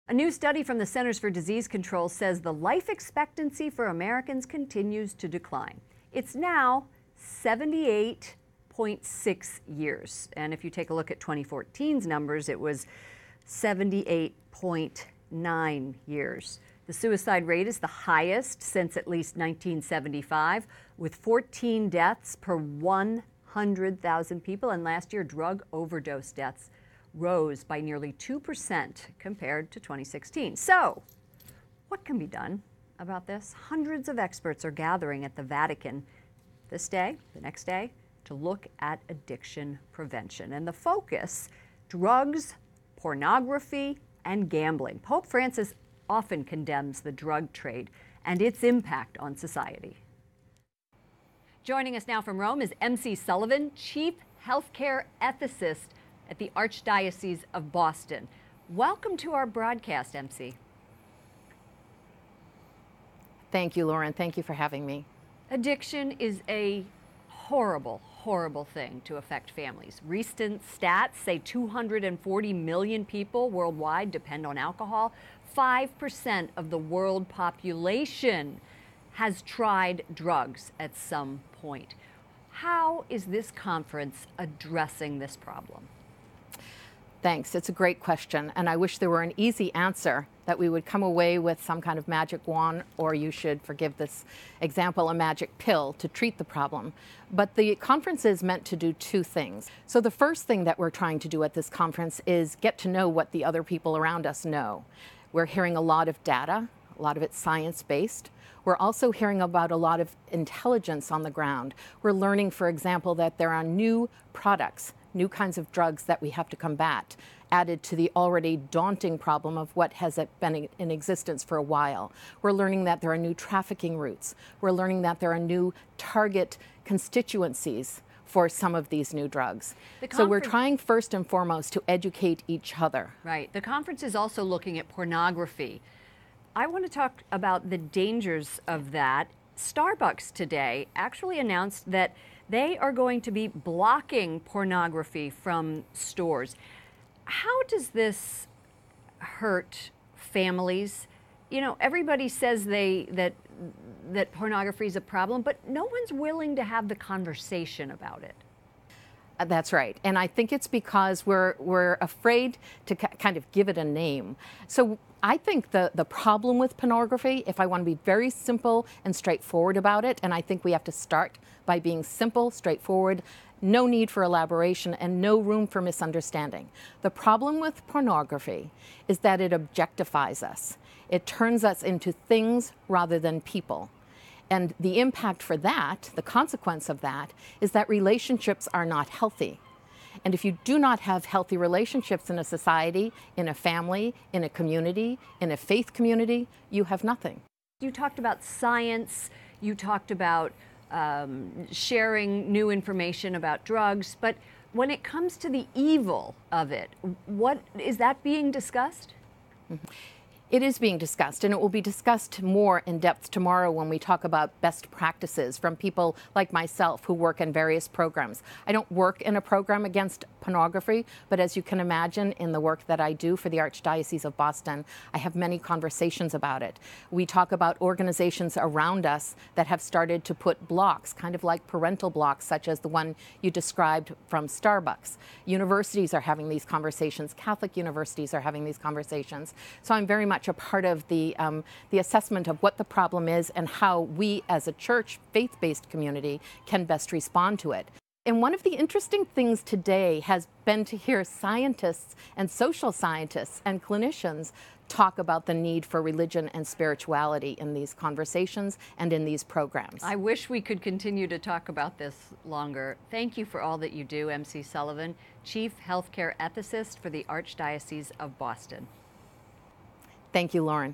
A new study from the Centers for Disease Control says the life expectancy for Americans continues to decline. It's now 78.6 years. And if you take a look at 2014's numbers, it was 78.9 years. The suicide rate is the highest since at least 1975, with 14 deaths per 100,000 people. And last year, drug overdose deaths rose by nearly 2% compared to 2016. So, what can be done about this? Hundreds of experts are gathering at the Vatican this day, the next day, to look at addiction prevention. And the focus, drugs, pornography, and gambling. Pope Francis often condemns the drug trade and its impact on society. Joining us now from Rome is MC Sullivan, Chief Healthcare Ethicist at the Archdiocese of Boston. Welcome to our broadcast, MC. Thank you, Lauren. Thank you for having me. Addiction is a horrible, horrible thing to affect families. Recent stats say 240 million people worldwide depend on alcohol. 5% of the world population has tried drugs at some point. How is this conference addressing this problem? Thanks. It's a great question, and I wish there were an easy answer that we would come away with some kind of magic wand, or you should forgive this example, a magic pill to treat the problem. But the conference is meant to do two things. So the first thing that we're trying to do at this conference is get to know what the other people around us know. We're hearing a lot of data, a lot of it's science-based. We're also hearing about a lot of intelligence on the ground. We're learning, for example, that there are new products, new kinds of drugs that we have to combat, added to the already daunting problem of what has been in existence for a while. We're learning that there are new trafficking routes. We're learning that there are new target constituencies for some of these new drugs. So we're trying first and foremost to educate each other. Right. The conference is also looking at pornography. I want to talk about the dangers of that. Starbucks today actually announced that they are going to be blocking pornography from stores. How does this hurt families? You know, everybody says that pornography is a problem, but no one's willing to have the conversation about it. That's right. And I think it's because we're afraid to kind of give it a name. So I think the problem with pornography, if I want to be very simple and straightforward about it, and I think we have to start by being simple, straightforward, no need for elaboration, and no room for misunderstanding. The problem with pornography is that it objectifies us. It turns us into things rather than people. And the impact for that, the consequence of that, is that relationships are not healthy. And if you do not have healthy relationships in a society, in a family, in a community, in a faith community, you have nothing. You talked about science, you talked about sharing new information about drugs, but when it comes to the evil of it, what is that being discussed? Mm-hmm. It is being discussed, and it will be discussed more in depth tomorrow when we talk about best practices from people like myself who work in various programs. I don't work in a program against pornography, but as you can imagine, in the work that I do for the Archdiocese of Boston, I have many conversations about it. We talk about organizations around us that have started to put blocks, kind of like parental blocks, such as the one you described from Starbucks. Universities are having these conversations. Catholic universities are having these conversations. So I'm very much a part of the assessment of what the problem is and how we as a church, faith-based community, can best respond to it. And one of the interesting things today has been to hear scientists and social scientists and clinicians talk about the need for religion and spirituality in these conversations and in these programs. I wish we could continue to talk about this longer. Thank you for all that you do, MC Sullivan, Chief Healthcare Ethicist for the Archdiocese of Boston. Thank you, Lauren.